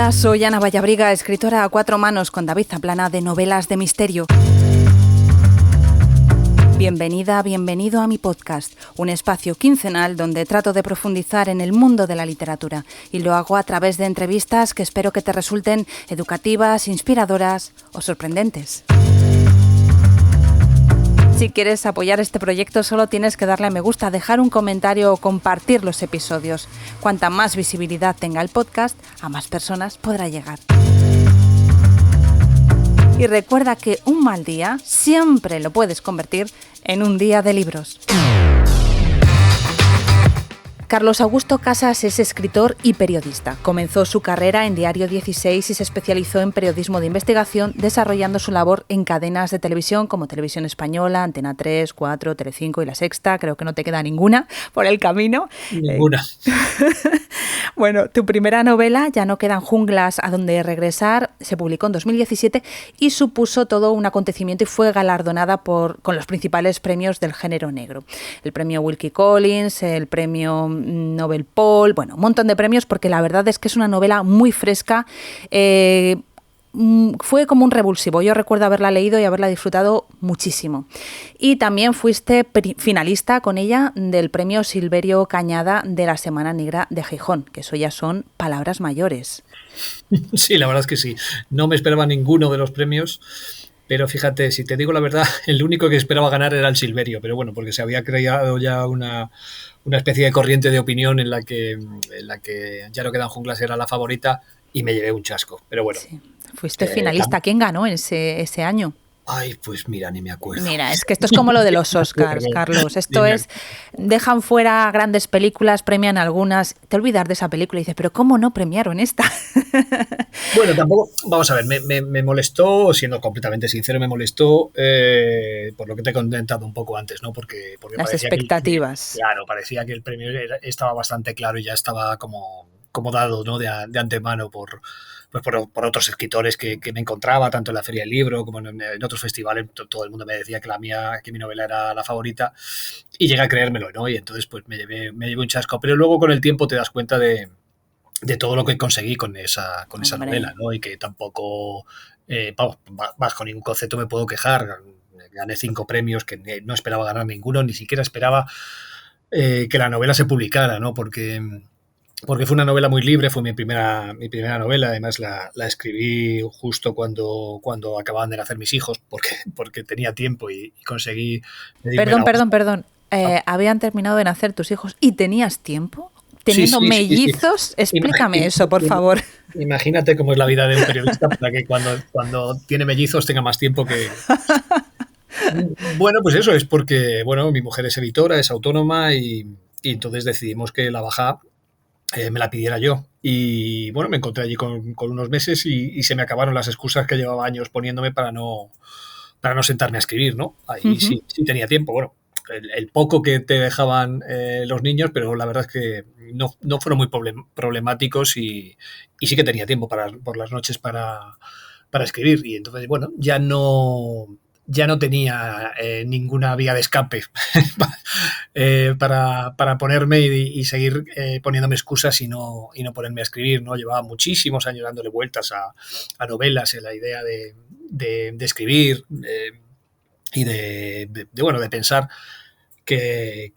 Hola, soy Ana Vallabriga, escritora a cuatro manos con David Zaplana de novelas de misterio. Bienvenida, bienvenido a mi podcast, un espacio quincenal donde trato de profundizar en el mundo de la literatura y lo hago a través de entrevistas que espero que te resulten educativas, inspiradoras o sorprendentes. Si quieres apoyar este proyecto solo tienes que darle a me gusta, dejar un comentario o compartir los episodios. Cuanta más visibilidad tenga el podcast, a más personas podrá llegar. Y recuerda que un mal día siempre lo puedes convertir en un día de libros. Carlos Augusto Casas es escritor y periodista. Comenzó su carrera en Diario 16 y se especializó en periodismo de investigación, desarrollando su labor en cadenas de televisión como Televisión Española, Antena 3, 4, Telecinco y La Sexta. Creo que no te queda ninguna por el camino. Ninguna. Bueno, tu primera novela, Ya no quedan junglas a donde regresar, se publicó en 2017 y supuso todo un acontecimiento y fue galardonada con los principales premios del género negro. El premio Wilkie Collins, el premio Nobel Paul, bueno, un montón de premios porque la verdad es que es una novela muy fresca. Fue como un revulsivo. Yo recuerdo haberla leído y haberla disfrutado muchísimo. Y también fuiste finalista con ella del premio Silverio Cañada de la Semana Negra de Gijón, que eso ya son palabras mayores. Sí, la verdad es que sí. No me esperaba ninguno de los premios, pero fíjate, si te digo la verdad, el único que esperaba ganar era el Silverio, pero bueno, porque se había creado ya una especie de corriente de opinión en la que Ya no quedan junglas era la favorita y me llevé un chasco, pero bueno. Sí. Fuiste finalista. ¿Quién ganó ese año? Ay, pues mira, ni me acuerdo. Mira, es que esto es como lo de los Oscars, Carlos. Esto es, dejan fuera grandes películas, premian algunas, te olvidas de esa película y dices, pero ¿cómo no premiaron esta? Bueno, tampoco, vamos a ver, me molestó, siendo completamente sincero, me molestó por lo que te he comentado un poco antes, ¿no? Porque las expectativas. Claro, parecía que el premio estaba bastante claro y ya estaba como dado, ¿no? De antemano por otros escritores que me encontraba, tanto en la Feria del Libro como en otros festivales. Todo el mundo me decía que mi novela era la favorita y llegué a creérmelo, ¿no? Y entonces pues me llevé un chasco. Pero luego con el tiempo te das cuenta de todo lo que conseguí con esa novela, ¿no? Y que tampoco, bajo ningún concepto me puedo quejar. Gané 5 premios que no esperaba ganar ninguno, ni siquiera esperaba que la novela se publicara, ¿no? Porque fue una novela muy libre, fue mi primera novela, además la escribí justo cuando acababan de nacer mis hijos, porque tenía tiempo y conseguí... Perdón. ¿Habían terminado de nacer tus hijos y tenías tiempo? ¿Teniendo mellizos? Sí. Explícame eso, por favor. Imagínate cómo es la vida de un periodista para que cuando tiene mellizos tenga más tiempo que... Bueno, pues eso es porque, bueno, mi mujer es editora, es autónoma y entonces decidimos que la baja me la pidiera yo. Y bueno, me encontré allí con unos meses y se me acabaron las excusas que llevaba años poniéndome para no sentarme a escribir, ¿no? Ahí sí tenía tiempo. Bueno, el poco que te dejaban los niños, pero la verdad es que no fueron muy problemáticos y sí que tenía tiempo por las noches para escribir. Y entonces, bueno, ya no tenía ninguna vía de escape para ponerme y seguir poniéndome excusas y no ponerme a escribir, ¿no? Llevaba muchísimos años dándole vueltas a novelas, en la idea de escribir y de pensar que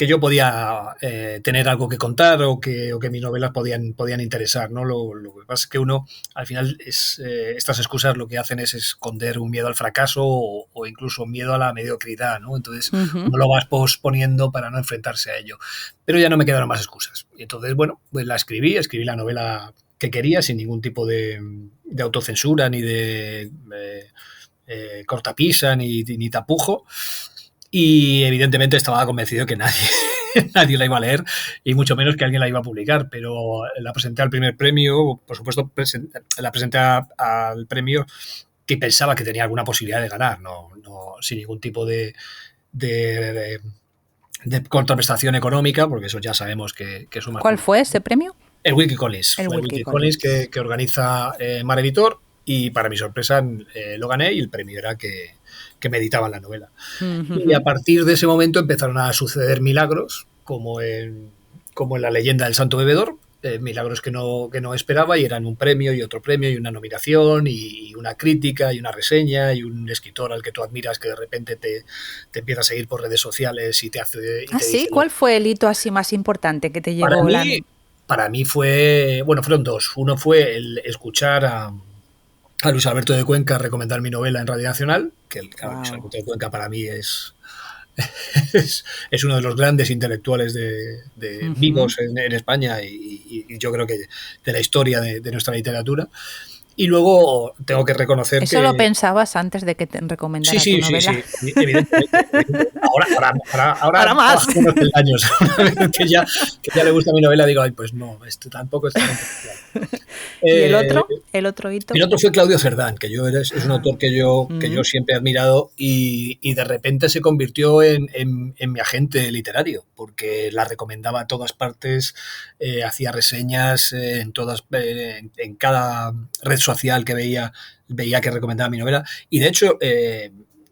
yo podía tener algo que contar o que mis novelas podían interesar, ¿no? Lo que pasa es que uno, al final, estas excusas lo que hacen es esconder un miedo al fracaso o incluso un miedo a la mediocridad, ¿no? Entonces, no lo vas posponiendo para no enfrentarse a ello. Pero ya no me quedaron más excusas. Y entonces, bueno, pues la escribí la novela que quería sin ningún tipo de autocensura ni de cortapisa ni tapujo. Y evidentemente estaba convencido que nadie la iba a leer y mucho menos que alguien la iba a publicar, pero la presenté al primer premio, por supuesto la presenté al premio que pensaba que tenía alguna posibilidad de ganar, no sin ningún tipo de contraprestación económica, porque eso ya sabemos que es un... ¿Cuál fue ese premio? El Wilkie Collins. El Wilkie Collins que organiza Mar Editor y para mi sorpresa lo gané y el premio era que me editaban la novela. Y a partir de ese momento empezaron a suceder milagros, como en La leyenda del santo bebedor, milagros que no esperaba, y eran un premio y otro premio y una nominación y una crítica y una reseña y un escritor al que tú admiras que de repente te empieza a seguir por redes sociales y te hace y ¿Ah, te sí? dice, ¿Cuál fue el hito así más importante que te para llevó la... mí, para mí fue, bueno, fueron dos. Uno fue el escuchar a Luis Alberto de Cuenca recomendar mi novela en Radio Nacional, que claro, Luis Wow. Alberto de Cuenca para mí es uno de los grandes intelectuales de Ujú. vivos en España y yo creo que de la historia de nuestra literatura. Y luego tengo que reconocer ¿Eso lo que pensabas antes de que te sí, recomendara tu sí, sí, novela? sí, evidentemente, evidentemente. Ahora Ahora más. bajo unos peldaños. Una vez que ya le gusta mi novela, digo, ay, pues no, esto tampoco es tan especial. ¿Y el Eh, otro? ¿El otro hito? El otro fue Claudio Cerdán, que es un Ah. autor que yo Mm. siempre he admirado y de repente se convirtió en mi agente literario, porque la recomendaba a todas partes, hacía reseñas en cada red social que veía que recomendaba mi novela. Y de hecho,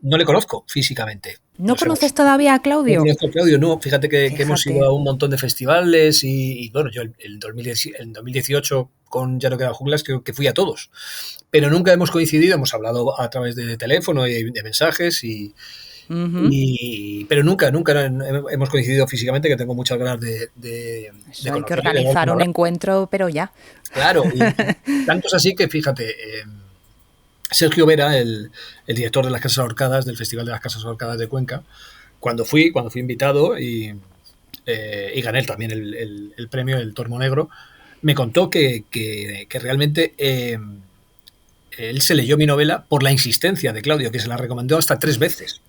no le conozco físicamente. ¿No Nos conoces hemos, todavía a no Claudio? conozco a Claudio, no. Fíjate que hemos ido Fíjate. a un montón de festivales bueno, yo el 2018 con Ya no quedan junglas creo que fui a todos, pero nunca hemos coincidido, hemos hablado a través de teléfono y de mensajes Ujú. pero nunca hemos coincidido físicamente, que tengo muchas ganas de Eso hay que conocerle y de dar organizar un un abrazo. encuentro, pero ya. Claro, y tanto es así que fíjate, Sergio Vera, el director de las Casas Ahorcadas, del Festival de las Casas Ahorcadas de Cuenca, cuando fui invitado y gané también el premio, el Tormo Negro, me contó que realmente él se leyó mi novela por la insistencia de Claudio, que se la recomendó hasta 3 veces.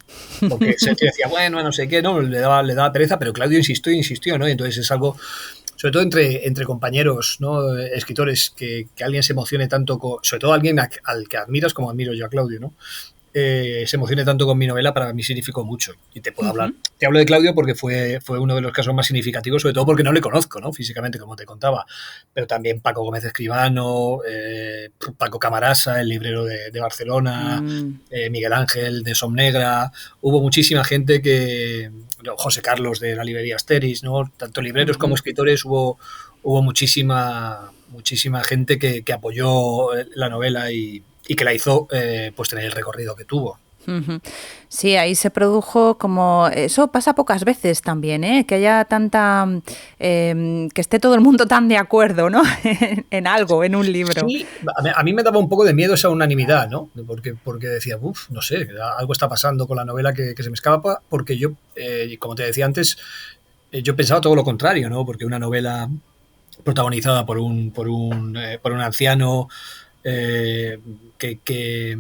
Porque Sergio decía, bueno, no sé qué, no, le daba pereza, pero Claudio insistió y insistió, ¿no? Y entonces es algo, sobre todo entre compañeros, ¿no? Escritores, que alguien se emocione tanto, sobre todo alguien al que admiras como admiro yo a Claudio, ¿no? Se emocione tanto con mi novela, para mí significó mucho. Y te puedo hablar. Ujú. Te hablo de Claudio porque fue uno de los casos más significativos, sobre todo porque no le conozco, ¿no? Físicamente, como te contaba. Pero también Paco Gómez Escribano, Paco Camarasa, el librero de Barcelona, Mm. Miguel Ángel de Somnegra. Hubo muchísima gente José Carlos de la librería Asteris, ¿no? Tanto libreros como Ujú. escritores, hubo muchísima gente que apoyó la novela y que la hizo pues tener el recorrido que tuvo. Ujú. Sí, ahí se produjo como... Eso pasa pocas veces también, ¿eh? Que haya tanta... que esté todo el mundo tan de acuerdo, ¿no? En algo, en un libro. Sí, a mí me daba un poco de miedo esa unanimidad, ¿no? Porque decía, uff, no sé, algo está pasando con la novela que se me escapa, porque yo, como te decía antes, yo pensaba todo lo contrario, ¿no? Porque una novela protagonizada por un anciano eh, que, que,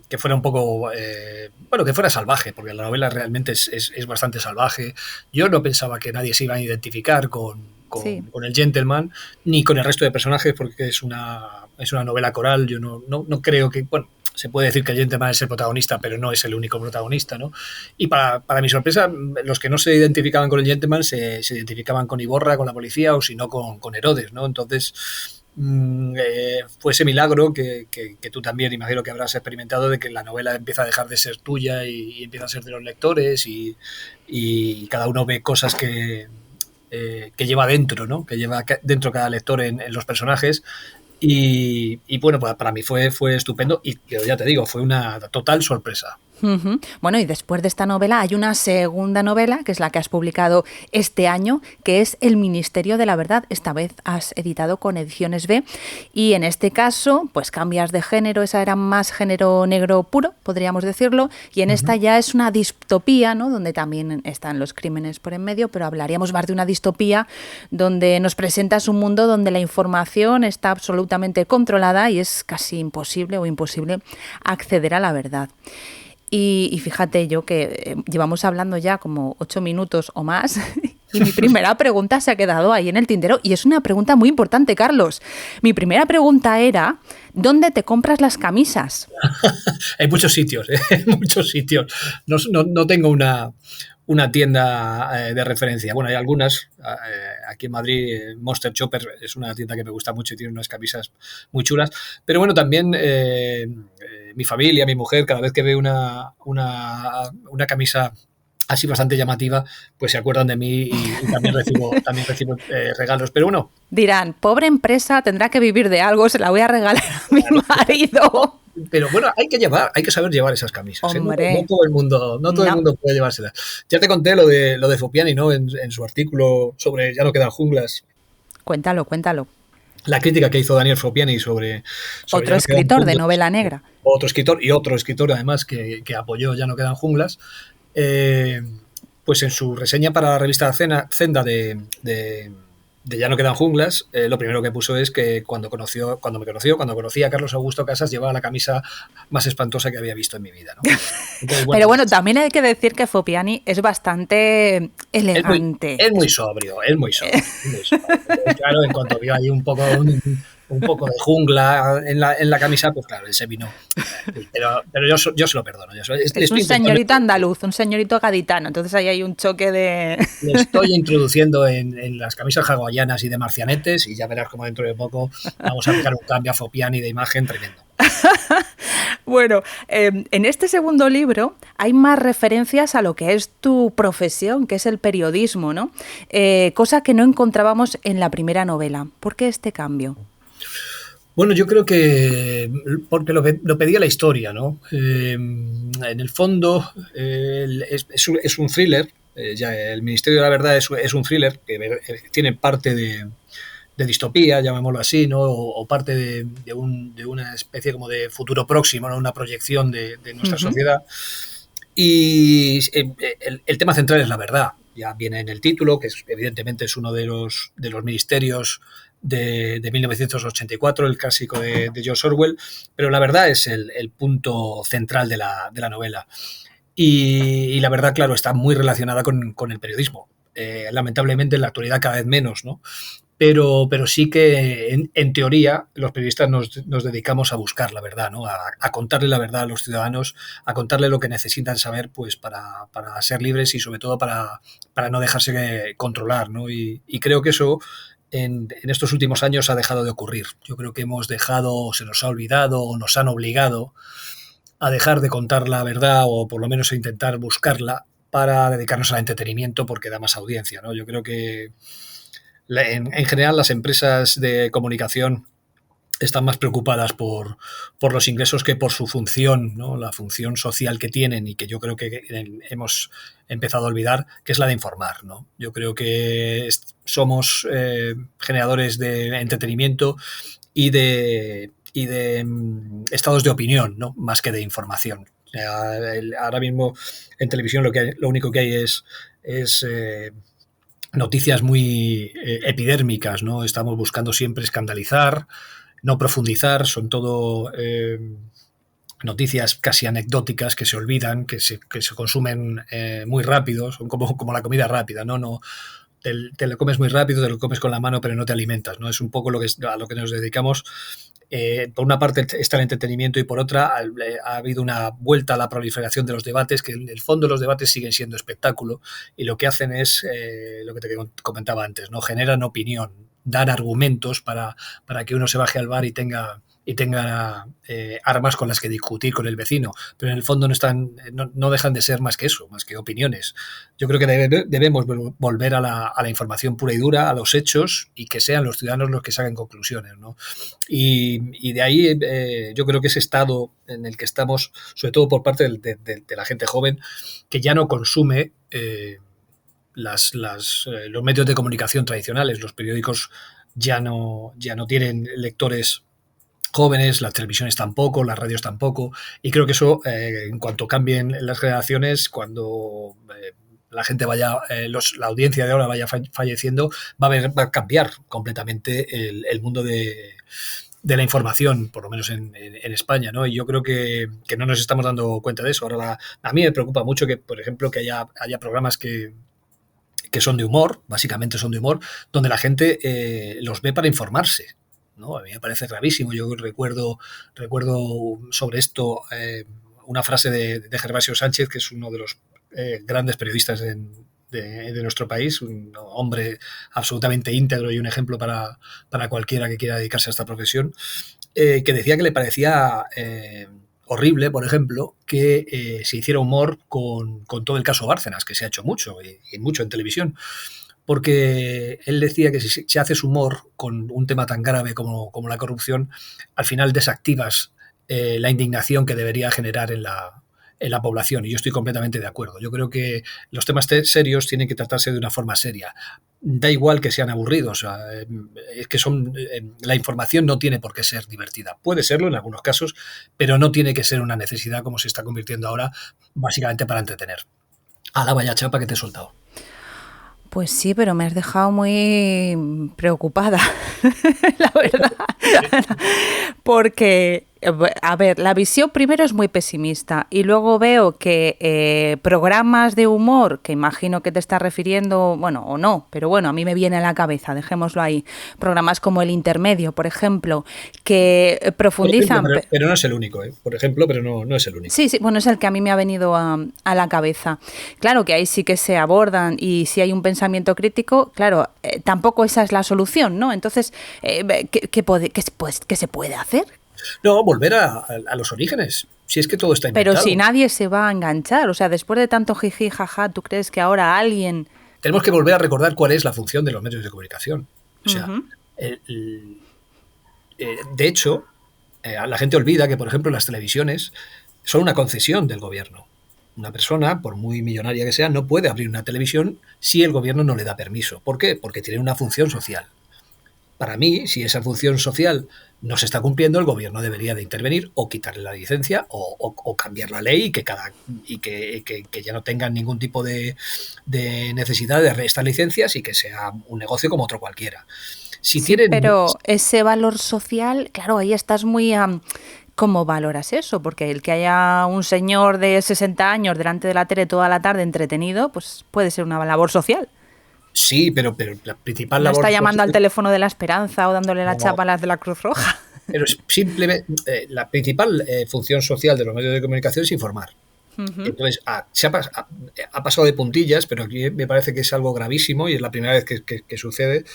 que fuera un poco, bueno, que fuera salvaje, porque la novela realmente es bastante salvaje. Yo no pensaba que nadie se iba a identificar Sí. con el gentleman, ni con el resto de personajes, porque es una novela coral. Yo no creo que, bueno, se puede decir que el gentleman es el protagonista, pero no es el único protagonista, ¿no? Y para mi sorpresa, los que no se identificaban con el gentleman se identificaban con Iborra, con la policía, o si no con Herodes, ¿no? Entonces, fue ese milagro que tú también imagino que habrás experimentado, de que la novela empieza a dejar de ser tuya y empieza a ser de los lectores, y cada uno ve cosas que lleva dentro, ¿no? Que lleva dentro cada lector en los personajes. Y bueno, pues para mí fue estupendo, y ya te digo, fue una total sorpresa. Ujú. Bueno, y después de esta novela hay una segunda novela, que es la que has publicado este año, que es El Ministerio de la Verdad. Esta vez has editado con Ediciones B y en este caso pues cambias de género, esa era más género negro puro, podríamos decirlo, y en esta Ujú. ya es una distopía, ¿no? Donde también están los crímenes por en medio, pero hablaríamos más de una distopía donde nos presentas un mundo donde la información está absolutamente controlada y es casi imposible o imposible acceder a la verdad. Y fíjate yo que llevamos hablando ya como 8 minutos o más y mi primera pregunta se ha quedado ahí en el tintero y es una pregunta muy importante, Carlos. Mi primera pregunta era, ¿dónde te compras las camisas? Hay muchos sitios, ¿eh? Muchos sitios. No tengo una tienda de referencia. Bueno, hay algunas. Aquí en Madrid, Monster Chopper es una tienda que me gusta mucho y tiene unas camisas muy chulas. Pero bueno, también mi familia, mi mujer, cada vez que ve una camisa así bastante llamativa, pues se acuerdan de mí y también recibo regalos. Pero bueno. Dirán, pobre empresa, tendrá que vivir de algo, se la voy a regalar a mi marido. Pero bueno, hay que saber llevar esas camisas. Hombre, no todo el mundo puede llevárselas. Ya te conté lo de Fopiani, ¿no? En su artículo sobre Ya no quedan junglas. Cuéntalo. La crítica que hizo Daniel Fopiani sobre otro escritor de novela negra. Otro escritor además que apoyó Ya no quedan junglas. Pues en su reseña para la revista Zenda de Ya no quedan junglas, lo primero que puso es que cuando conocí a Carlos Augusto Casas, llevaba la camisa más espantosa que había visto en mi vida, ¿no? Entonces, bueno, pero bueno, también hay que decir que Fopiani es bastante elegante. Es muy sobrio. Claro, en cuanto vio ahí un poco de jungla en la camisa, pues claro, él se vino. Pero yo se lo perdono. Es un señorito andaluz, un señorito gaditano, entonces ahí hay un choque de... Le estoy introduciendo en las camisas hawaianas y de marcianetes y ya verás como dentro de poco vamos a aplicar un cambio a Fopiani de imagen tremendo. Bueno, en este segundo libro hay más referencias a lo que es tu profesión, que es el periodismo, ¿no? Cosa que no encontrábamos en la primera novela. ¿Por qué este cambio? Bueno, yo creo que porque lo pedía la historia, ¿no? En el fondo es un thriller, ya el Ministerio de la Verdad es un thriller que tiene parte de distopía, llamémoslo así, ¿no? O parte de una especie como de futuro próximo, ¿no? Una proyección de nuestra sociedad. Y el tema central es la verdad. Ya viene en el título, que evidentemente es uno de los ministerios de 1984, el clásico de George Orwell, pero la verdad es el punto central de la novela. Y la verdad, claro, está muy relacionada con el periodismo. Lamentablemente en la actualidad cada vez menos, ¿no? Pero sí que en teoría los periodistas nos dedicamos a buscar la verdad, ¿no? A contarle la verdad a los ciudadanos, a contarle lo que necesitan saber pues para ser libres y sobre todo para no dejarse controlar, ¿no? Y creo que eso en estos últimos años ha dejado de ocurrir. Yo creo que se nos ha olvidado o nos han obligado a dejar de contar la verdad o por lo menos a intentar buscarla para dedicarnos al entretenimiento porque da más audiencia, ¿no? Yo creo que en general las empresas de comunicación están más preocupadas por los ingresos que por su función, ¿no? La función social que tienen y que yo creo que hemos empezado a olvidar, que es la de informar, ¿no? Yo creo que somos generadores de entretenimiento y de estados de opinión, ¿no? Más que de información. Ahora mismo en televisión lo único que hay es noticias muy epidérmicas, ¿no? Estamos buscando siempre escandalizar, no profundizar, son todo noticias casi anecdóticas que se olvidan, que se consumen muy rápido, son como la comida rápida, ¿no? Te lo comes muy rápido, te lo comes con la mano, pero no te alimentas, ¿no? Es un poco a lo que nos dedicamos. Por una parte está el entretenimiento y por otra ha habido una vuelta a la proliferación de los debates, que en el fondo los debates siguen siendo espectáculo y lo que hacen es lo que te comentaba antes, ¿no? Generan opinión, dan argumentos para que uno se baje al bar y tenga armas con las que discutir con el vecino, pero en el fondo no dejan de ser más que eso, más que opiniones. Yo creo que debemos volver a la información pura y dura, a los hechos, y que sean los ciudadanos los que saquen conclusiones, ¿no? Y de ahí yo creo que ese estado en el que estamos, sobre todo por parte de la gente joven, que ya no consume los medios de comunicación tradicionales, los periódicos ya no tienen lectores jóvenes, las televisiones tampoco, las radios tampoco, y creo que eso, en cuanto cambien las generaciones, cuando la gente la audiencia de ahora vaya falleciendo, va a cambiar completamente el mundo de la información, por lo menos en España, ¿no? Y yo creo que no nos estamos dando cuenta de eso. Ahora, a mí me preocupa mucho que, por ejemplo, que haya programas que son de humor, básicamente son de humor, donde la gente los ve para informarse, ¿no? A mí me parece gravísimo. Yo recuerdo sobre esto una frase de Gervasio Sánchez, que es uno de los grandes periodistas de nuestro país, un hombre absolutamente íntegro y un ejemplo para cualquiera que quiera dedicarse a esta profesión, que decía que le parecía horrible, por ejemplo, que se hiciera humor con todo el caso Bárcenas, que se ha hecho mucho, y mucho en televisión, porque él decía que si haces humor con un tema tan grave como la corrupción, al final desactivas la indignación que debería generar en la población, y yo estoy completamente de acuerdo. Yo creo que los temas serios tienen que tratarse de una forma seria. Da igual que sean aburridos, o sea, es que la información no tiene por qué ser divertida. Puede serlo en algunos casos, pero no tiene que ser una necesidad como se está convirtiendo ahora, básicamente para entretener. La vaya chapa que te he soltado. Pues sí, pero me has dejado muy preocupada, la verdad. Porque, a ver, la visión primero es muy pesimista y luego veo que programas de humor, que imagino que te estás refiriendo, bueno, o no, pero bueno, a mí me viene a la cabeza, dejémoslo ahí. Programas como El Intermedio, por ejemplo, que profundizan... Pero no es el único, por ejemplo, pero no es el único. Sí, bueno, es el que a mí me ha venido a la cabeza. Claro que ahí sí que se abordan y si hay un pensamiento crítico, claro, tampoco esa es la solución, ¿no? Entonces, ¿qué se puede hacer? No, volver a los orígenes. Si es que todo está inventado. Pero si nadie se va a enganchar, o sea, después de tanto jiji, jaja, ¿tú crees que ahora alguien...? Tenemos que volver a recordar cuál es la función de los medios de comunicación. O sea, de hecho, la gente olvida que, por ejemplo, las televisiones son una concesión del gobierno. Una persona, por muy millonaria que sea, no puede abrir una televisión si el gobierno no le da permiso. ¿Por qué? Porque tiene una función social. Para mí, si esa función social no se está cumpliendo, el gobierno debería de intervenir o quitarle la licencia o cambiar la ley y que ya no tengan ningún tipo de necesidad de estas licencias y que sea un negocio como otro cualquiera. Sí, pero ese valor social, claro, ahí estás muy... ¿Cómo valoras eso? Porque el que haya un señor de 60 años delante de la tele toda la tarde entretenido, pues puede ser una labor social. Sí, pero la principal labor... No está llamando al teléfono de la Esperanza o dándole la chapa a las de la Cruz Roja. Pero simplemente la principal función social de los medios de comunicación es informar. Entonces, ha pasado de puntillas, pero aquí me parece que es algo gravísimo y es la primera vez que sucede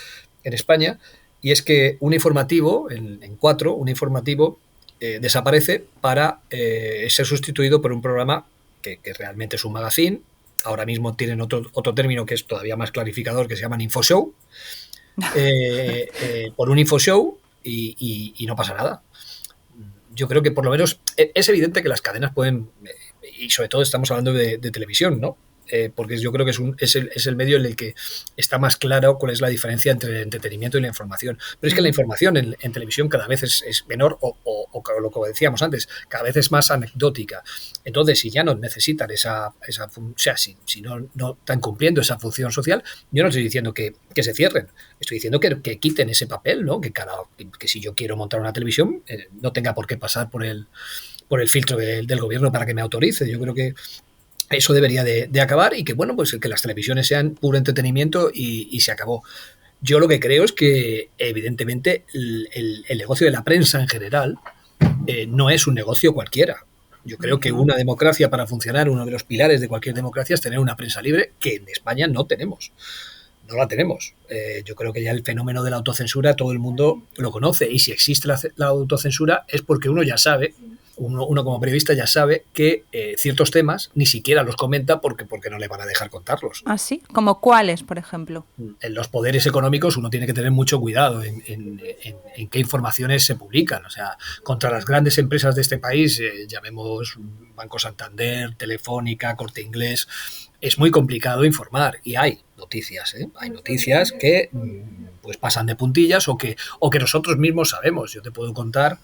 en España, y es que un informativo, en 4, un informativo desaparece para ser sustituido por un programa que realmente es un magazine. Ahora mismo tienen otro término que es todavía más clarificador, que se llaman infoshow, por un infoshow y no pasa nada. Yo creo que por lo menos es evidente que las cadenas pueden, y sobre todo estamos hablando de televisión, ¿no? Porque yo creo que es el medio en el que está más claro cuál es la diferencia entre el entretenimiento y la información. Pero es que la información en televisión cada vez es menor o lo que decíamos antes, cada vez es más anecdótica. Entonces, si ya no necesitan si no están cumpliendo esa función social, yo no estoy diciendo que se cierren, estoy diciendo que quiten ese papel, ¿no? Que si yo quiero montar una televisión, no tenga por qué pasar por el filtro del gobierno para que me autorice. Yo creo que eso debería de acabar y que, bueno, pues que las televisiones sean puro entretenimiento y se acabó. Yo lo que creo es que, evidentemente, el negocio de la prensa en general no es un negocio cualquiera. Yo creo que una democracia, para funcionar, uno de los pilares de cualquier democracia es tener una prensa libre, que en España no tenemos. No la tenemos. Yo creo que ya el fenómeno de la autocensura todo el mundo lo conoce, y si existe la autocensura es porque uno ya sabe, uno como periodista ya sabe que ciertos temas ni siquiera los comenta porque no le van a dejar contarlos. ¿Ah, sí? ¿Como cuáles, por ejemplo? En los poderes económicos uno tiene que tener mucho cuidado en qué informaciones se publican. O sea, contra las grandes empresas de este país, llamemos Banco Santander, Telefónica, Corte Inglés, es muy complicado informar, y hay noticias, hay noticias que pues pasan de puntillas o que nosotros mismos sabemos. Yo te puedo contar,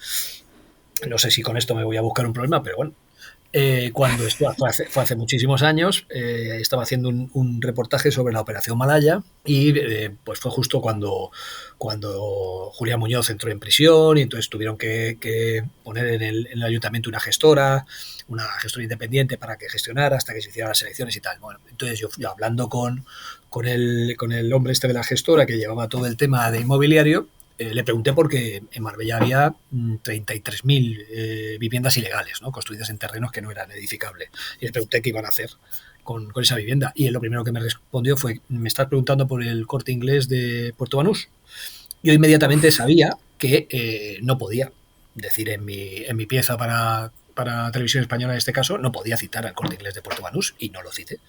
no sé si con esto me voy a buscar un problema, pero bueno, cuando esto fue hace muchísimos años, estaba haciendo un reportaje sobre la Operación Malaya y pues fue justo cuando Julián Muñoz entró en prisión, y entonces tuvieron que poner en el ayuntamiento una gestora independiente para que gestionara hasta que se hicieran las elecciones y tal. Bueno, entonces yo hablando con el hombre este de la gestora que llevaba todo el tema de inmobiliario, le pregunté por qué en Marbella había 33.000 viviendas ilegales, ¿no? Construidas en terrenos que no eran edificables. Y le pregunté qué iban a hacer con esa vivienda. Y él lo primero que me respondió fue: me estás preguntando por el Corte Inglés de Puerto Banús. Yo inmediatamente sabía que no podía decir en mi pieza para para Televisión Española en este caso, no podía citar al Corte Inglés de Puerto Banús y no lo cité.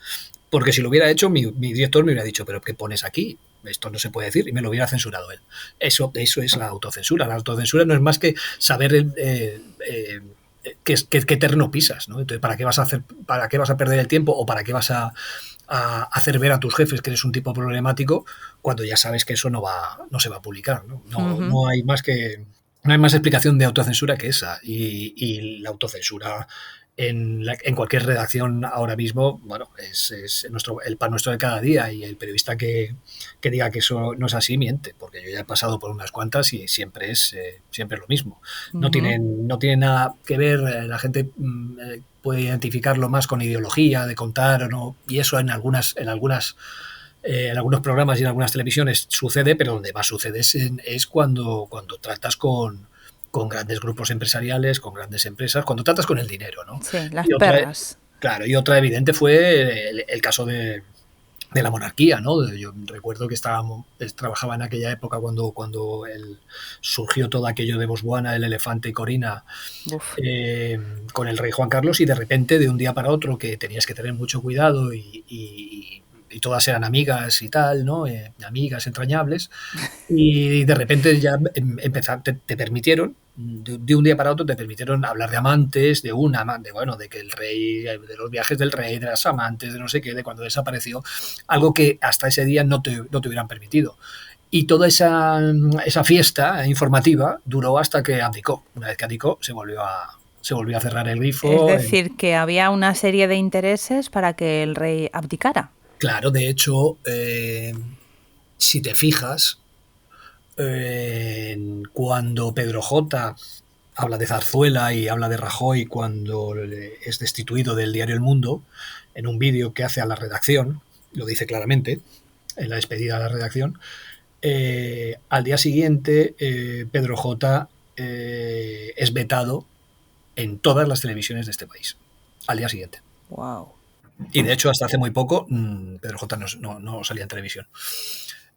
Porque si lo hubiera hecho, mi director me hubiera dicho, pero ¿qué pones aquí? Esto no se puede decir, y me lo hubiera censurado él. Eso es la autocensura. La autocensura no es más que saber qué terreno pisas, ¿no? Entonces, ¿para qué vas a perder el tiempo o para qué vas a hacer ver a tus jefes que eres un tipo problemático cuando ya sabes que eso no se va a publicar, ¿no? No hay más explicación de autocensura que esa. Y la autocensura en cualquier redacción ahora mismo, bueno, es el pan nuestro de cada día, y el periodista que diga que eso no es así miente, porque yo ya he pasado por unas cuantas y siempre es lo mismo. No tiene nada que ver, la gente puede identificarlo más con ideología de contar o no, y eso en algunos programas y en algunas televisiones sucede, pero donde más sucede es cuando tratas con grandes grupos empresariales, con grandes empresas, cuando tratas con el dinero, ¿no? Sí, las perras. Claro, y otra evidente fue el caso de la monarquía, ¿no? Yo recuerdo que trabajaba en aquella época cuando surgió todo aquello de Botswana, el elefante y Corina, con el rey Juan Carlos, y de repente, de un día para otro, que tenías que tener mucho cuidado y todas eran amigas y tal, ¿no? Amigas entrañables, y de repente ya te permitieron, de un día para otro te permitieron hablar de amantes, de un amante, bueno, de que el rey, de los viajes del rey, de las amantes, de no sé qué, de cuando desapareció, algo que hasta ese día no te hubieran permitido. Y toda esa fiesta informativa duró hasta que abdicó. Una vez que abdicó, se volvió a cerrar el grifo. Es decir, que había una serie de intereses para que el rey abdicara. Claro, de hecho, si te fijas, cuando Pedro J. habla de Zarzuela y habla de Rajoy cuando es destituido del diario El Mundo, en un vídeo que hace a la redacción, lo dice claramente, en la despedida a la redacción, al día siguiente Pedro J. Es vetado en todas las televisiones de este país. Al día siguiente. Wow. Y de hecho, hasta hace muy poco, Pedro J. no salía en televisión.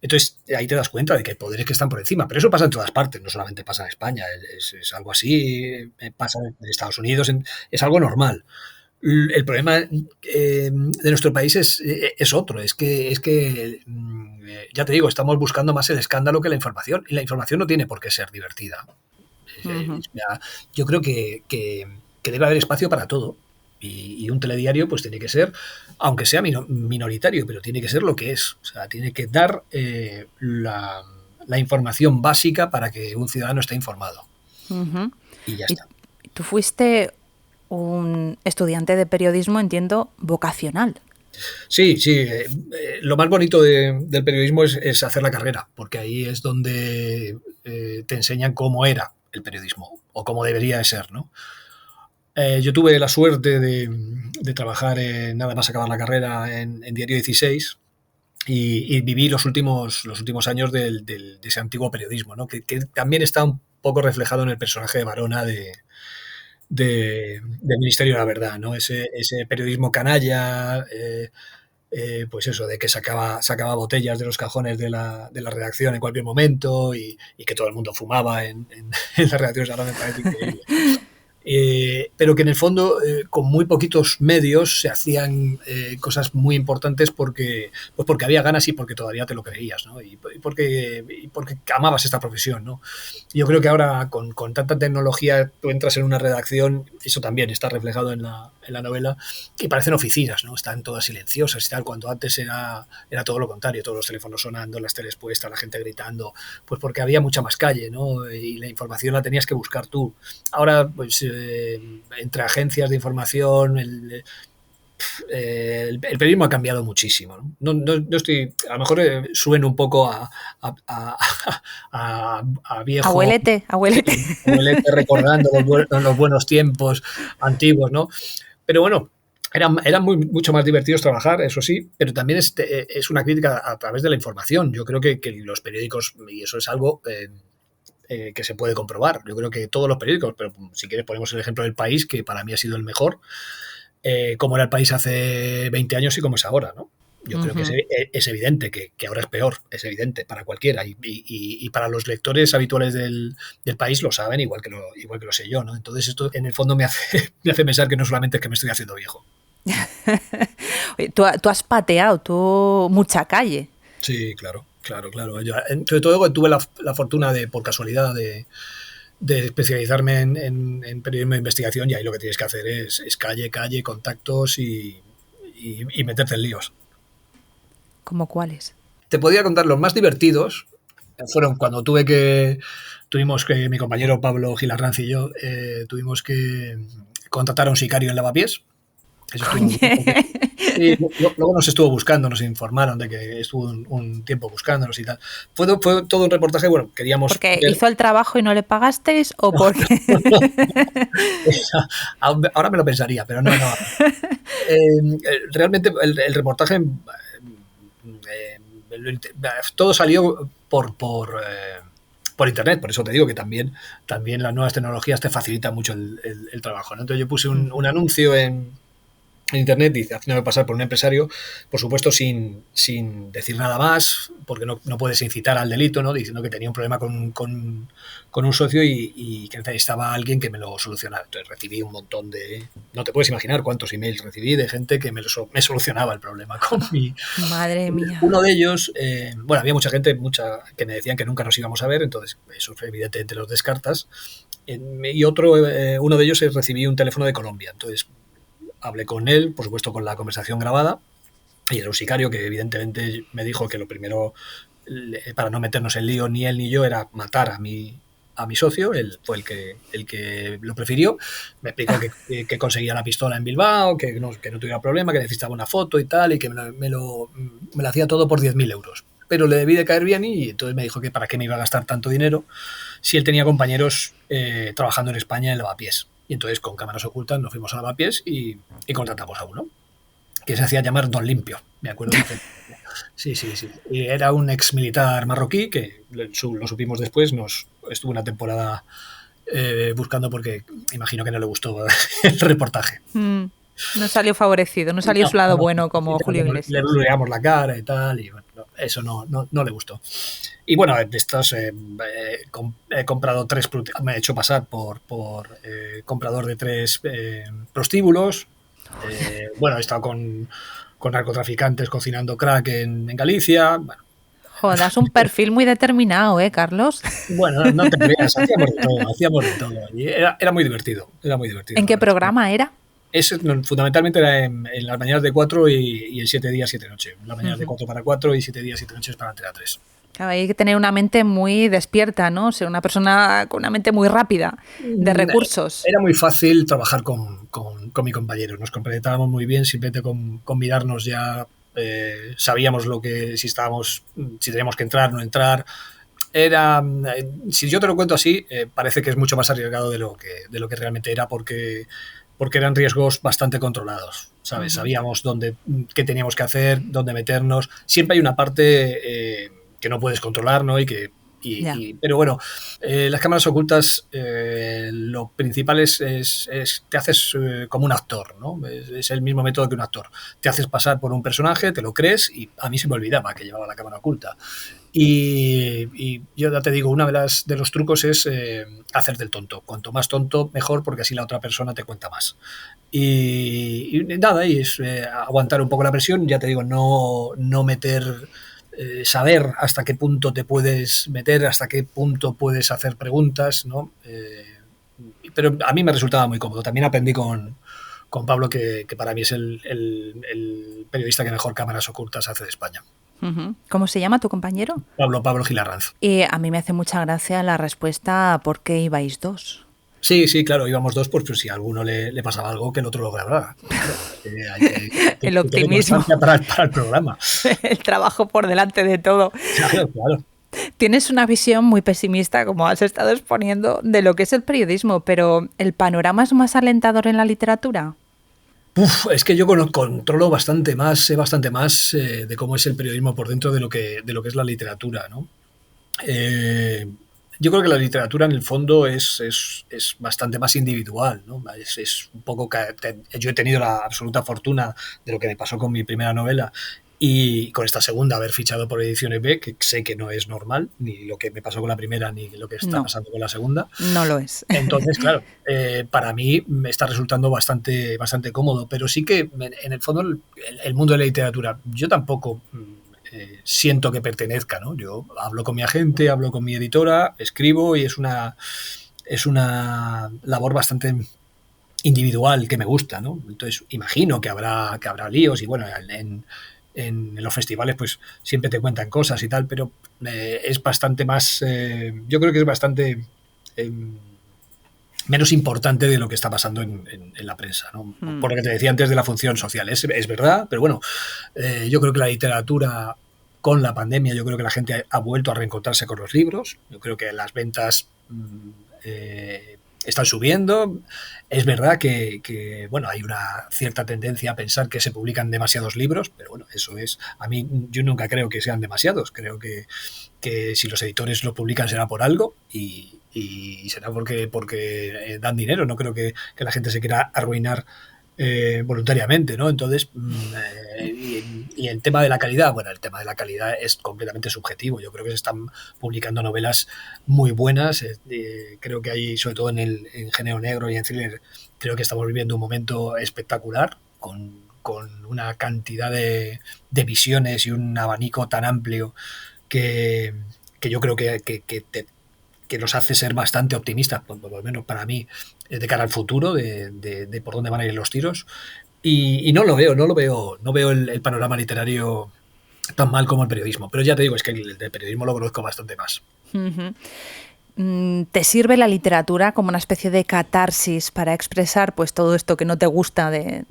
Entonces, ahí te das cuenta de que hay poderes que están por encima. Pero eso pasa en todas partes, no solamente pasa en España. Es algo así, pasa en Estados Unidos, es algo normal. El problema de nuestro país es otro. Es que ya te digo, estamos buscando más el escándalo que la información. Y la información no tiene por qué ser divertida. Yo creo que debe haber espacio para todo. Y un telediario pues tiene que ser, aunque sea minoritario, pero tiene que ser lo que es. O sea, tiene que dar la información básica para que un ciudadano esté informado. Y ya está. Tú fuiste un estudiante de periodismo, entiendo, vocacional. Sí. Lo más bonito del periodismo es hacer la carrera, porque ahí es donde te enseñan cómo era el periodismo o cómo debería de ser, ¿no? Yo tuve la suerte de trabajar nada más acabar la carrera en Diario 16 y viví los últimos años de ese antiguo periodismo, ¿no? que también está un poco reflejado en el personaje de Varona del Ministerio de la Verdad, ¿no? Ese periodismo canalla, pues eso, de que sacaba botellas de los cajones de la redacción en cualquier momento y que todo el mundo fumaba en las redacciones. Ahora me parece increíble. Pero que en el fondo con muy poquitos medios se hacían cosas muy importantes porque había ganas y porque todavía te lo creías, ¿no? y porque amabas esta profesión, ¿no? Yo creo que ahora con tanta tecnología tú entras en una redacción, eso también está reflejado en la novela, que parecen oficinas, ¿no? Están todas silenciosas y tal, cuando antes era todo lo contrario, todos los teléfonos sonando, las teles puestas, la gente gritando, pues porque había mucha más calle, ¿no? Y la información la tenías que buscar tú. Ahora, pues entre agencias de información, el periodismo ha cambiado muchísimo, ¿no? No estoy, a lo mejor sueno un poco a viejo, abuelete recordando los buenos tiempos antiguos, ¿no? Pero bueno, eran mucho más divertidos trabajar, eso sí, pero también es una crítica a través de la información. Yo creo que los periódicos, y eso es algo que se puede comprobar. Yo creo que todos los periódicos, pero si quieres ponemos el ejemplo del País, que para mí ha sido el mejor, como era el País hace 20 años y como es ahora, ¿no? Yo creo que es evidente que ahora es peor, es evidente para cualquiera. Y para los lectores habituales del país lo saben, igual que lo sé yo, ¿no? Entonces esto en el fondo me hace pensar que no solamente es que me estoy haciendo viejo. Oye, tú has pateado mucha calle. Sí, claro. Yo, sobre todo tuve la fortuna por casualidad de especializarme en periodismo de investigación, y ahí lo que tienes que hacer es calle, contactos y meterte en líos. ¿Cómo cuáles? Te podría contar los más divertidos. Fueron cuando mi compañero Pablo Gilarranz y yo tuvimos que contratar a un sicario en Lavapiés. Eso estuvo muy bien. Y luego nos estuvo buscando, nos informaron de que estuvo un tiempo buscándonos y tal. Fue todo un reportaje, bueno, queríamos... ¿Porque hizo el trabajo y no le pagasteis o porque...? Ahora me lo pensaría, pero no. Realmente el reportaje... todo salió por internet, por eso te digo que también las nuevas tecnologías te facilitan mucho el trabajo, ¿no? Entonces yo puse un anuncio en internet haciéndome pasar por un empresario, por supuesto sin decir nada más, porque no puedes incitar al delito, ¿no? Diciendo que tenía un problema con un socio y que necesitaba a alguien que me lo solucionara. Entonces recibí un montón no te puedes imaginar cuántos emails recibí de gente que me solucionaba el problema con mi... Madre mía. Uno de ellos, bueno, había mucha gente que me decían que nunca nos íbamos a ver, entonces eso evidentemente los descartas. Y uno de ellos recibí un teléfono de Colombia, entonces hablé con él, por supuesto con la conversación grabada, y era un sicario que evidentemente me dijo que lo primero, para no meternos en lío ni él ni yo, era matar a mi socio. Él fue el que lo prefirió. Me explicó que conseguía la pistola en Bilbao, que no tuviera problema, que necesitaba una foto y tal, y que me lo hacía todo por 10.000 euros. Pero le debí de caer bien y entonces me dijo que para qué me iba a gastar tanto dinero si él tenía compañeros trabajando en España en Lavapiés. Y entonces con cámaras ocultas nos fuimos a Lavapiés y contratamos a uno que se hacía llamar Don Limpio, me acuerdo. Sí. Y era un ex militar marroquí que lo supimos después, estuvo una temporada buscando porque imagino que no le gustó el reportaje. No salió favorecido, no salió su lado bueno como Julio Iglesias. Le blureamos la cara y tal, y bueno, eso no le gustó. Y bueno, de estos he comprado me he hecho pasar por comprador de 3 prostíbulos. Bueno, he estado con narcotraficantes cocinando crack en Galicia. Bueno, joder, es un perfil muy determinado, Carlos. Bueno, no te creas, hacíamos de todo. Y era muy divertido, ¿En qué programa era? Fundamentalmente era en las mañanas de 4 y en 7 días, 7 noches. Las mañanas de 4 para 4 y 7 días, 7 noches para Antena 3. Claro, hay que tener una mente muy despierta, ¿no? Ser una persona con una mente muy rápida, de recursos. Era muy fácil trabajar con mi compañero. Nos complementábamos muy bien, simplemente con mirarnos ya sabíamos si teníamos que entrar, no entrar. Si yo te lo cuento así, parece que es mucho más arriesgado de lo que realmente era, porque eran riesgos bastante controlados, ¿sabes? Sabíamos qué teníamos que hacer, dónde meternos. Siempre hay una parte que no puedes controlar, ¿no? Pero bueno, las cámaras ocultas, lo principal es te haces como un actor, ¿no? Es el mismo método que un actor. Te haces pasar por un personaje, te lo crees, y a mí se me olvidaba que llevaba la cámara oculta. Y yo ya te digo, uno de los trucos es hacer del tonto. Cuanto más tonto, mejor, porque así la otra persona te cuenta más. Y nada, es aguantar un poco la presión, ya te digo, no meter... saber hasta qué punto te puedes meter, hasta qué punto puedes hacer preguntas, ¿no? Pero a mí me resultaba muy cómodo. También aprendí con Pablo, que para mí es el periodista que mejor cámaras ocultas hace de España. ¿Cómo se llama tu compañero? Pablo Gilarranz. Y a mí me hace mucha gracia la respuesta ¿por qué ibais 2? Sí, claro, íbamos 2, pues si a alguno le pasaba algo, que el otro lo grabara. El optimismo. Para el programa. El trabajo por delante de todo. Claro. Tienes una visión muy pesimista, como has estado exponiendo, de lo que es el periodismo, pero ¿el panorama es más alentador en la literatura? Es que yo controlo bastante más, sé bastante más de cómo es el periodismo por dentro de lo que es la literatura, ¿no? Yo creo que la literatura en el fondo es bastante más individual, ¿no? Es un poco que yo he tenido la absoluta fortuna de lo que me pasó con mi primera novela, Y con esta segunda haber fichado por Ediciones B, que sé que no es normal, ni lo que me pasó con la primera, ni lo que está pasando con la segunda. No lo es. Entonces, claro, para mí me está resultando bastante cómodo, pero sí que en el fondo el mundo de la literatura, yo tampoco siento que pertenezca, ¿no? Yo hablo con mi agente, hablo con mi editora, escribo y es una labor bastante individual que me gusta, ¿no? Entonces imagino que habrá líos y bueno, en los festivales pues siempre te cuentan cosas y tal, pero es bastante más, yo creo que es bastante menos importante de lo que está pasando en la prensa, ¿no? Por lo que te decía antes de la función social, es verdad, pero bueno, yo creo que la literatura con la pandemia, yo creo que la gente ha vuelto a reencontrarse con los libros, yo creo que las ventas están subiendo. Es verdad que, bueno, hay una cierta tendencia a pensar que se publican demasiados libros, pero bueno, eso es, a mí yo nunca creo que sean demasiados, creo que si los editores lo publican será por algo y será porque dan dinero, no creo que la gente se quiera arruinar voluntariamente, ¿no? Entonces, y el tema de la calidad, bueno, el tema de la calidad es completamente subjetivo. Yo creo que se están publicando novelas muy buenas. Creo que hay, sobre todo en género negro y en thriller, creo que estamos viviendo un momento espectacular con una cantidad de visiones y un abanico tan amplio que yo creo que nos hace ser bastante optimistas, por lo menos para mí, de cara al futuro, de por dónde van a ir los tiros. Y no lo veo el panorama literario tan mal como el periodismo. Pero ya te digo, es que el de periodismo lo conozco bastante más. ¿Te sirve la literatura como una especie de catarsis para expresar pues todo esto que no te gusta del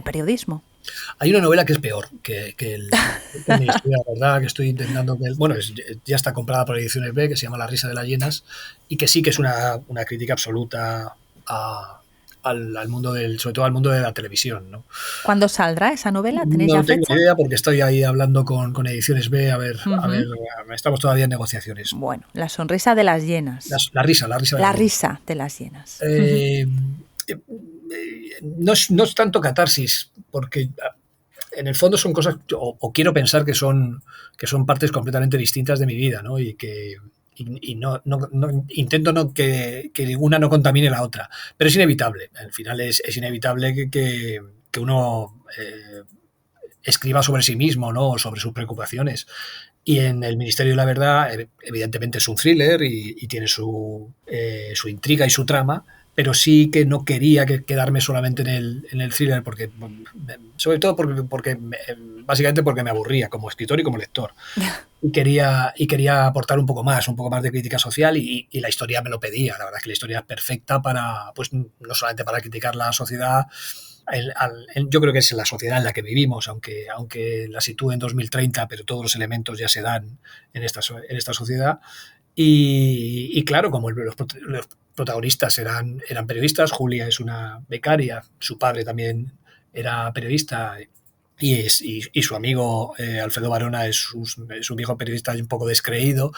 periodismo? Hay una novela que es peor que mi historia, la verdad, que estoy intentando que... Bueno, ya está comprada por Ediciones B, que se llama La risa de las hienas, y que sí que es una crítica absoluta al mundo sobre todo al mundo de la televisión, ¿no? ¿Cuándo saldrá esa novela? ¿Tenéis ya fecha? No tengo idea porque estoy ahí hablando con Ediciones B, a ver, estamos todavía en negociaciones. Bueno, La sonrisa de las hienas. La risa de las hienas. No es tanto catarsis, porque en el fondo son cosas, o quiero pensar que son partes completamente distintas de mi vida, ¿no? Y que no intento que una no contamine la otra, pero es inevitable. Al final es inevitable que uno escriba sobre sí mismo, ¿no? O sobre sus preocupaciones. Y en El Ministerio de la Verdad, evidentemente es un thriller y tiene su intriga y su trama, pero sí que no quería quedarme solamente en el thriller, porque sobre todo porque básicamente porque me aburría como escritor y como lector. Y quería aportar un poco más de crítica social y la historia me lo pedía. La verdad es que la historia es perfecta para, pues no solamente para criticar la sociedad, yo creo que es la sociedad en la que vivimos, aunque la sitúe en 2030, pero todos los elementos ya se dan en esta sociedad. Y claro, como los protagonistas eran periodistas, Julia es una becaria, su padre también era periodista y su amigo Alfredo Barona es un viejo periodista y un poco descreído.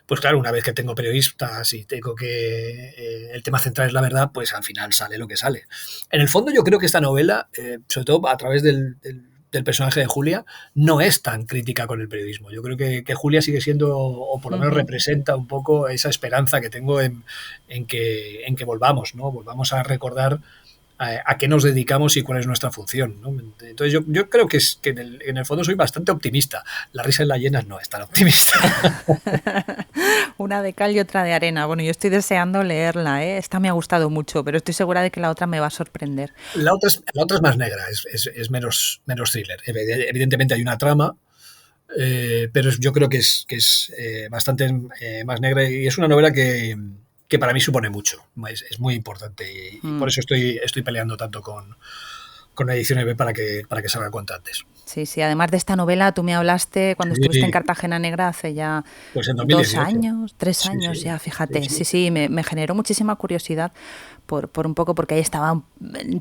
Pues claro, una vez que tengo periodistas y tengo que el tema central es la verdad, pues al final sale lo que sale. En el fondo yo creo que esta novela, sobre todo a través del personaje de Julia, no es tan crítica con el periodismo. Yo creo que Julia sigue siendo, o por lo menos representa un poco esa esperanza que tengo en que volvamos, ¿no? Volvamos a recordar a qué nos dedicamos y cuál es nuestra función, ¿no? Entonces yo creo que en el fondo soy bastante optimista. La risa en las hienas no es tan optimista. Una de cal y otra de arena. Bueno, yo estoy deseando leerla, ¿eh? Esta me ha gustado mucho, pero estoy segura de que la otra me va a sorprender. La otra es más negra, es menos thriller. Evidentemente hay una trama, pero yo creo que es bastante más negra y es una novela que para mí supone mucho, es muy importante y por eso estoy peleando tanto con Ediciones B para que salga cuanto antes. Sí, además de esta novela, tú me hablaste cuando estuviste en Cartagena Negra hace ya pues en 2018. 2 años, 3 años ya, fíjate. Sí, me generó muchísima curiosidad por un poco porque ahí estaba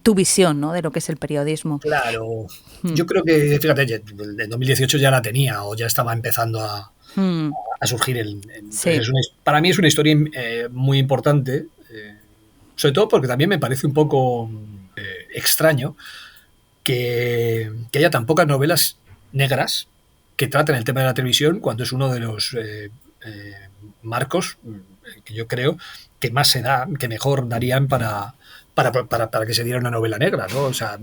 tu visión, ¿no?, de lo que es el periodismo. Claro, yo creo que, fíjate, en 2018 ya la tenía o ya estaba empezando a surgir. Para mí es una historia muy importante, sobre todo porque también me parece un poco extraño que haya tan pocas novelas negras que tratan el tema de la televisión cuando es uno de los marcos que yo creo que más se da, que mejor darían para que se diera una novela negra, ¿no? O sea,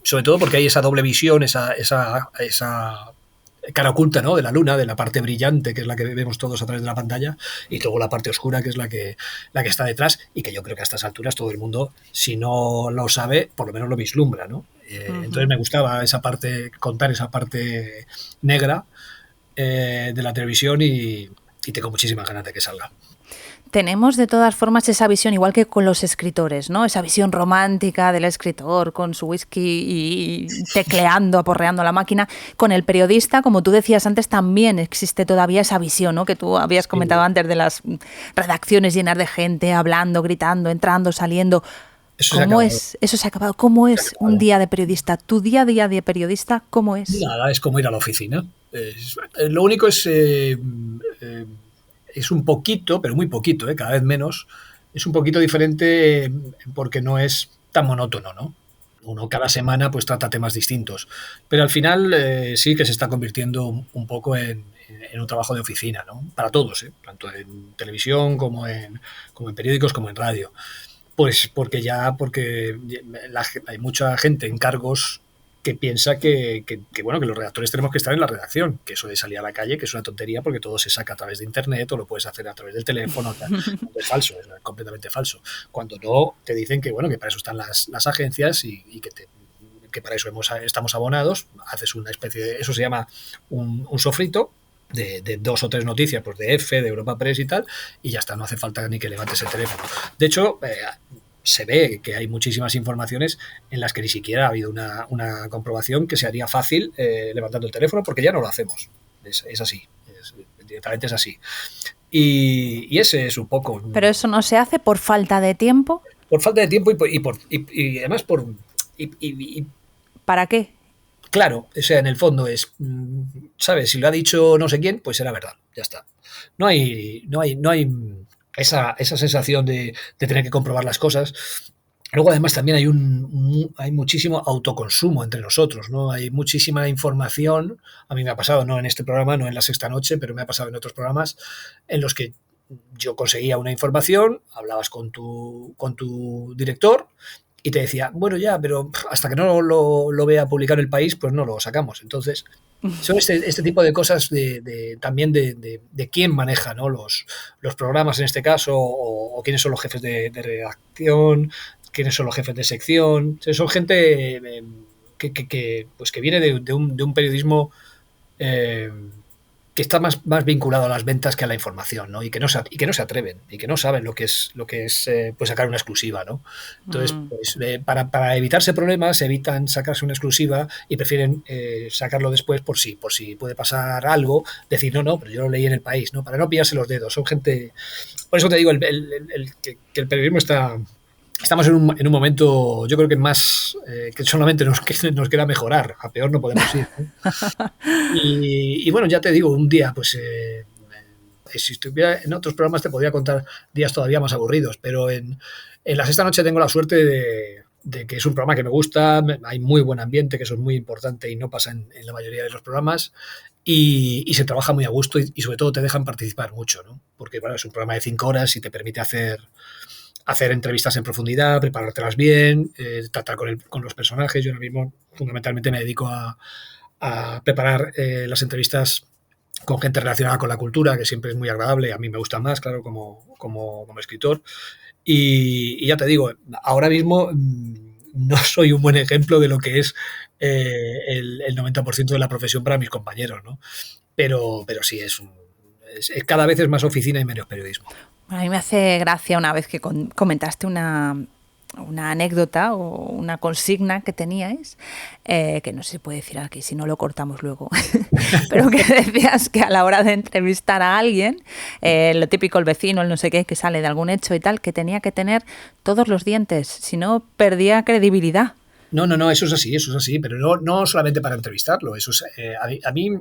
sobre todo porque hay esa doble visión, esa cara oculta, ¿no? De la luna, de la parte brillante, que es la que vemos todos a través de la pantalla, y luego la parte oscura, que es la que está detrás, y que yo creo que a estas alturas todo el mundo, si no lo sabe, por lo menos lo vislumbra, ¿no? Entonces me gustaba esa parte, contar esa parte negra de la televisión y tengo muchísimas ganas de que salga. Tenemos de todas formas esa visión, igual que con los escritores, ¿no? Esa visión romántica del escritor con su whisky y tecleando, aporreando la máquina. Con el periodista, como tú decías antes, también existe todavía esa visión, ¿no? Que tú habías comentado antes de las redacciones llenas de gente, hablando, gritando, entrando, saliendo. ¿Cómo es? Eso se ha acabado. ¿Cómo es un día de periodista? ¿Tu día a día de periodista cómo es? Nada, es como ir a la oficina. Lo único es un poquito, pero muy poquito, cada vez menos, es un poquito diferente porque no es tan monótono, ¿no? Uno cada semana pues trata temas distintos, pero al final sí que se está convirtiendo un poco en un trabajo de oficina, ¿no? Para todos, tanto en televisión como en periódicos como en radio. Pues porque hay mucha gente en cargos que piensa bueno, que los redactores tenemos que estar en la redacción, que eso de salir a la calle, que es una tontería porque todo se saca a través de internet o lo puedes hacer a través del teléfono. Es falso, es completamente falso. Cuando no, te dicen que bueno, que para eso están las agencias y que para eso estamos abonados, haces una especie de, eso se llama un sofrito, de 2 o 3 noticias, pues de EFE, de Europa Press y tal, y ya está, no hace falta ni que levantes el teléfono. De hecho, se ve que hay muchísimas informaciones en las que ni siquiera ha habido una comprobación que se haría fácil levantando el teléfono, porque ya no lo hacemos. Es así, directamente es así. Y ese es un poco... ¿Pero eso no se hace por falta de tiempo? Por falta de tiempo y además por... ¿Para qué? Claro, o sea, en el fondo ¿sabes? Si lo ha dicho no sé quién, pues será verdad, ya está. No hay esa sensación de tener que comprobar las cosas. Luego, además, también hay muchísimo autoconsumo entre nosotros, ¿no? Hay muchísima información. A mí me ha pasado, no en este programa, no en La Sexta Noche, pero me ha pasado en otros programas en los que yo conseguía una información, hablabas con tu director y te decía, bueno, ya, pero hasta que no lo vea publicado en El País, pues no lo sacamos. Entonces, son este tipo de cosas también de quién maneja, ¿no? los programas en este caso, o quiénes son los jefes de redacción, quiénes son los jefes de sección. O sea, son gente que viene de un periodismo que está más vinculado a las ventas que a la información, ¿no? Y que no se atreven, y que no saben lo que es pues sacar una exclusiva, ¿no? Entonces, pues, para evitarse problemas, evitan sacarse una exclusiva y prefieren sacarlo después por si puede pasar algo, decir, no, pero yo lo leí en El País, ¿no? Para no pillarse los dedos. Son gente... Por eso te digo, que el periodismo estamos en un momento, yo creo que más que solamente nos queda mejorar, a peor no podemos ir, ¿no? Y bueno, ya te digo, un día, pues si estuviera en otros programas te podría contar días todavía más aburridos, pero en La Sexta Noche tengo la suerte de que es un programa que me gusta, hay muy buen ambiente, que eso es muy importante y no pasa en la mayoría de los programas, y se trabaja muy a gusto y sobre todo te dejan participar mucho, ¿no? Porque bueno, es un programa de 5 horas y te permite hacer entrevistas en profundidad, preparártelas bien, tratar con los personajes. Yo ahora mismo fundamentalmente me dedico a preparar las entrevistas con gente relacionada con la cultura, que siempre es muy agradable, a mí me gusta más, claro, como escritor. Y ya te digo, ahora mismo no soy un buen ejemplo de lo que es el 90% de la profesión para mis compañeros, ¿no? Pero sí, cada vez es más oficina y menos periodismo. A mí me hace gracia una vez que comentaste una anécdota o una consigna que teníais, que no se puede decir aquí, si no lo cortamos luego, pero que decías que a la hora de entrevistar a alguien, lo típico, el vecino, el no sé qué, que sale de algún hecho y tal, que tenía que tener todos los dientes, si no perdía credibilidad. No, eso es así, pero no solamente para entrevistarlo. Eso es, a mí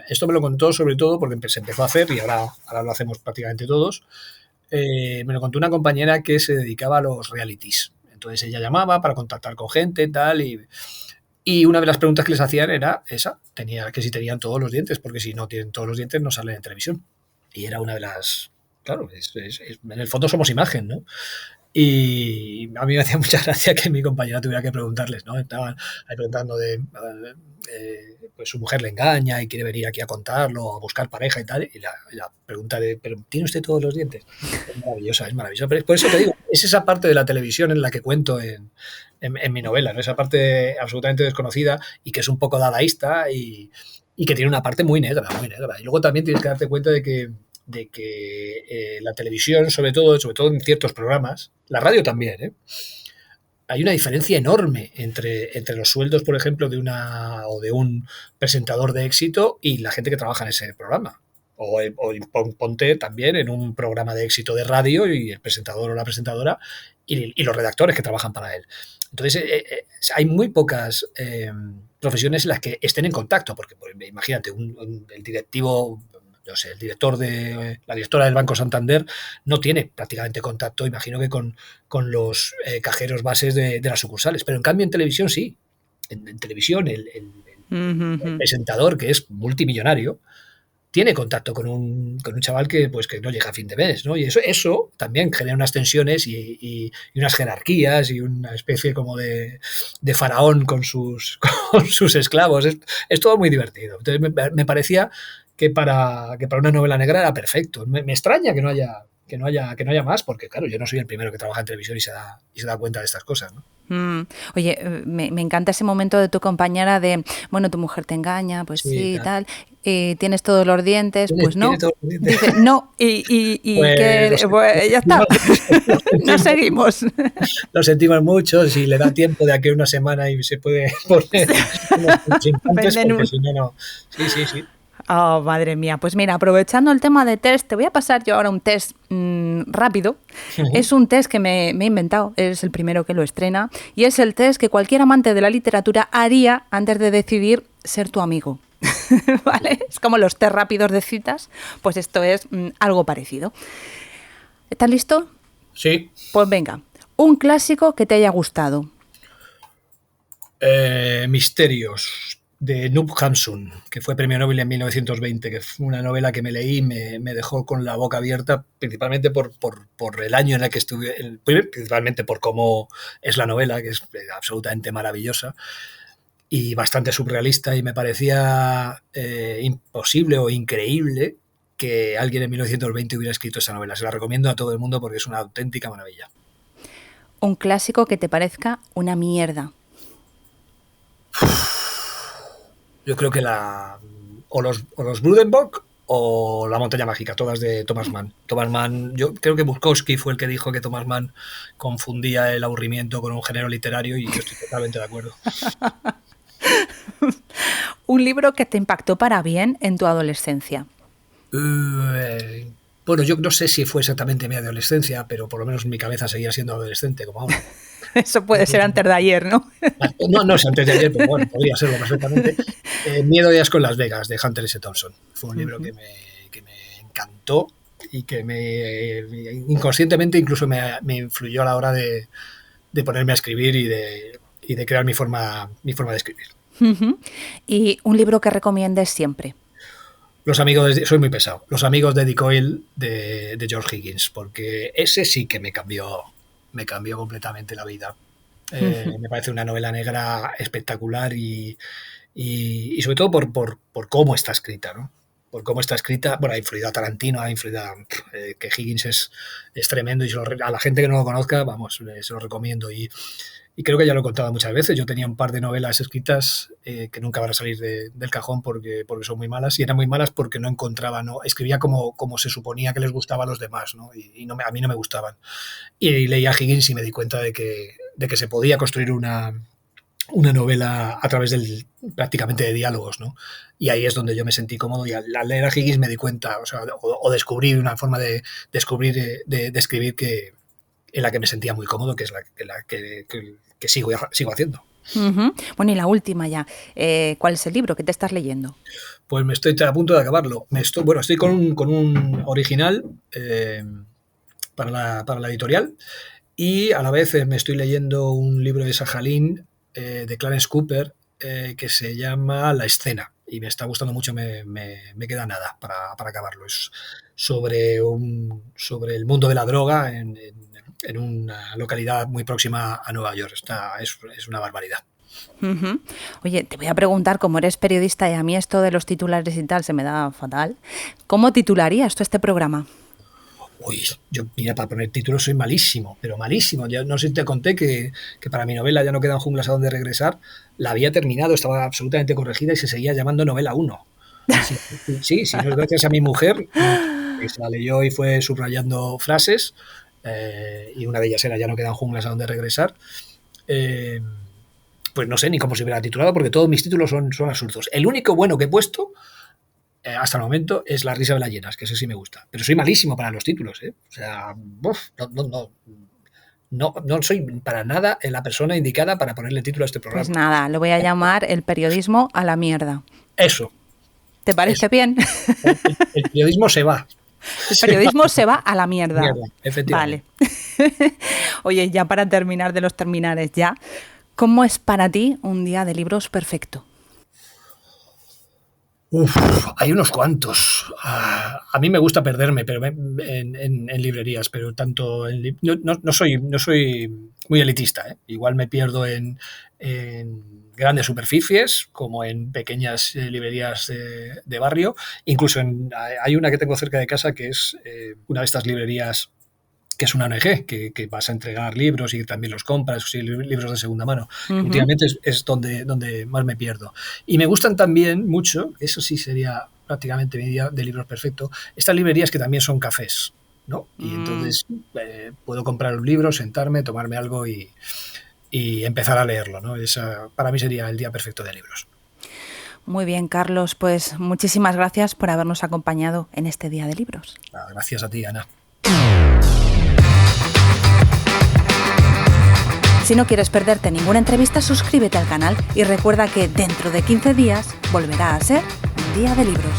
esto me lo contó sobre todo porque se empezó a hacer y ahora lo hacemos prácticamente todos. Me lo contó una compañera que se dedicaba a los realities. Entonces ella llamaba para contactar con gente y tal, Y una de las preguntas que les hacían era esa, que si tenían todos los dientes, porque si no tienen todos los dientes no salen en televisión. Y era una de las... Claro, en el fondo somos imagen, ¿no? Y a mí me hacía mucha gracia que mi compañera tuviera que preguntarles, ¿no? Estaban ahí preguntando pues su mujer le engaña y quiere venir aquí a contarlo, a buscar pareja y tal, y la pregunta de, ¿pero tiene usted todos los dientes? Es maravillosa, es maravillosa. Pero por eso te digo, es esa parte de la televisión en la que cuento en mi novela, ¿no? Esa parte absolutamente desconocida y que es un poco dadaísta y que tiene una parte muy negra, muy negra. Y luego también tienes que darte cuenta de que la televisión, sobre todo en ciertos programas, la radio también, hay una diferencia enorme entre los sueldos, por ejemplo, de un presentador de éxito y la gente que trabaja en ese programa. O ponte también en un programa de éxito de radio y el presentador o la presentadora y los redactores que trabajan para él. Entonces, hay muy pocas profesiones en las que estén en contacto, porque imagínate, el directivo, no sé, la directora del Banco Santander no tiene prácticamente contacto, imagino que con los cajeros bases de las sucursales, pero en cambio en televisión sí. En televisión el presentador, que es multimillonario, tiene contacto con un chaval que no llega a fin de mes, ¿no? Y eso también genera unas tensiones y unas jerarquías y una especie como de faraón con sus esclavos. Es todo muy divertido. Entonces me parecía que para una novela negra era perfecto. Me extraña que no haya más, porque claro, yo no soy el primero que trabaja en televisión y se da cuenta de estas cosas, ¿no? Oye, me encanta ese momento de tu compañera de, bueno, tu mujer te engaña, pues Sí, sí, y claro. tal, tienes todos los dientes, pues Tiene no. todos los dientes. Dice, no, y Pues que pues, ya está, lo no sentimos, seguimos. lo sentimos mucho. Si le da tiempo de aquí a una semana y se puede poner unos implantes, Venden porque un... si no, no. Sí, sí, sí. Oh, madre mía. Pues mira, aprovechando el tema de test, te voy a pasar yo ahora un test rápido. Ujú. Es un test que me he inventado, es el primero que lo estrena, y es el test que cualquier amante de la literatura haría antes de decidir ser tu amigo. ¿Vale? Es como los test rápidos de citas, pues esto es algo parecido. ¿Estás listo? Sí. Pues venga, un clásico que te haya gustado. Misterios de Noob Hamsun, que fue premio Nobel en 1920, que fue una novela que me leí y me dejó con la boca abierta, principalmente por el año en el que estuve, principalmente por cómo es la novela, que es absolutamente maravillosa y bastante surrealista, y me parecía imposible o increíble que alguien en 1920 hubiera escrito esa novela. Se la recomiendo a todo el mundo porque es una auténtica maravilla. Un clásico que te parezca una mierda. Yo creo que o los Brudenbock o La montaña mágica, todas de Thomas Mann. Thomas Mann, yo creo que Bukowski fue el que dijo que Thomas Mann confundía el aburrimiento con un género literario y yo estoy totalmente de acuerdo. Un libro que te impactó para bien en tu adolescencia. Bueno, yo no sé si fue exactamente mi adolescencia, pero por lo menos mi cabeza seguía siendo adolescente como ahora. Eso puede ser antes de ayer, ¿no? No, no es antes de ayer, pero bueno, podría serlo perfectamente. Miedo y asco en Las Vegas, de Hunter S. Thompson. Fue un libro que me encantó y que inconscientemente incluso me influyó a la hora de ponerme a escribir y de crear mi forma de escribir. Y un libro que recomiendes siempre. Soy muy pesado. Los amigos de Dick Oyl de George Higgins, porque ese sí que me cambió completamente la vida. Me parece una novela negra espectacular y sobre todo por cómo está escrita, ¿no? Por cómo está escrita. Bueno, ha influido a Tarantino, que Higgins es tremendo y a la gente que no lo conozca, vamos, se lo recomiendo. Y creo que ya lo he contado muchas veces. Yo tenía un par de novelas escritas que nunca van a salir del cajón porque son muy malas. Y eran muy malas porque no encontraba, no escribía como se suponía que les gustaba a los demás, ¿no? Y a mí no me gustaban. Y leí a Higgins y me di cuenta de que se podía construir una novela a través prácticamente de diálogos, ¿no? Y ahí es donde yo me sentí cómodo y al leer a Higgins me di cuenta, o descubrí una forma de escribir en la que me sentía muy cómodo, que es la que sigo haciendo. Bueno, y la última ya. ¿Cuál es el libro que te estás leyendo? Pues me estoy a punto de acabarlo. Estoy con un original para la editorial y a la vez me estoy leyendo un libro de Sajalín de Clarence Cooper que se llama La escena y me está gustando mucho, me queda nada para acabarlo. Es sobre el mundo de la droga en una localidad muy próxima a Nueva York. Es una barbaridad. Uh-huh. Oye, te voy a preguntar, como eres periodista y a mí esto de los titulares y tal se me da fatal, ¿cómo titularías tú este programa? Uy, yo, mira, para poner títulos soy malísimo, pero malísimo. Ya no sé si te conté que para mi novela Ya no quedan junglas a donde regresar, la había terminado, estaba absolutamente corregida y se seguía llamando novela 1. Sí, no es gracias a mi mujer, que se la leyó y fue subrayando frases, y una de ellas era Ya no quedan junglas a donde regresar. Pues no sé ni cómo se hubiera titulado, porque todos mis títulos son absurdos. El único bueno que he puesto hasta el momento es La risa de las llenas, que ese sí me gusta. Pero soy malísimo para los títulos, ¿eh? O sea, no soy para nada la persona indicada para ponerle título a este programa. Pues nada, lo voy a llamar El periodismo a la mierda. Eso. ¿Te parece bien? El periodismo se va. El periodismo se va a la mierda. Efectivamente. Vale. Oye, ya para terminar de los terminales ya, ¿cómo es para ti un día de libros perfecto? Hay unos cuantos. A mí me gusta perderme pero en librerías, pero tanto no soy muy elitista, ¿eh? Igual me pierdo en grandes superficies como en pequeñas librerías de barrio. Incluso hay una que tengo cerca de casa que es una de estas librerías que es una ONG, que vas a entregar libros y también los compras, libros de segunda mano. Uh-huh. Últimamente es donde más me pierdo. Y me gustan también mucho, eso sí sería prácticamente mi día de libros perfecto, estas librerías que también son cafés, ¿no? Y entonces puedo comprar un libro, sentarme, tomarme algo y empezar a leerlo, ¿no? Para mí sería el día perfecto de libros. Muy bien, Carlos, pues muchísimas gracias por habernos acompañado en este día de libros. Gracias a ti, Ana. Si no quieres perderte ninguna entrevista, suscríbete al canal y recuerda que dentro de 15 días volverá a ser un día de libros.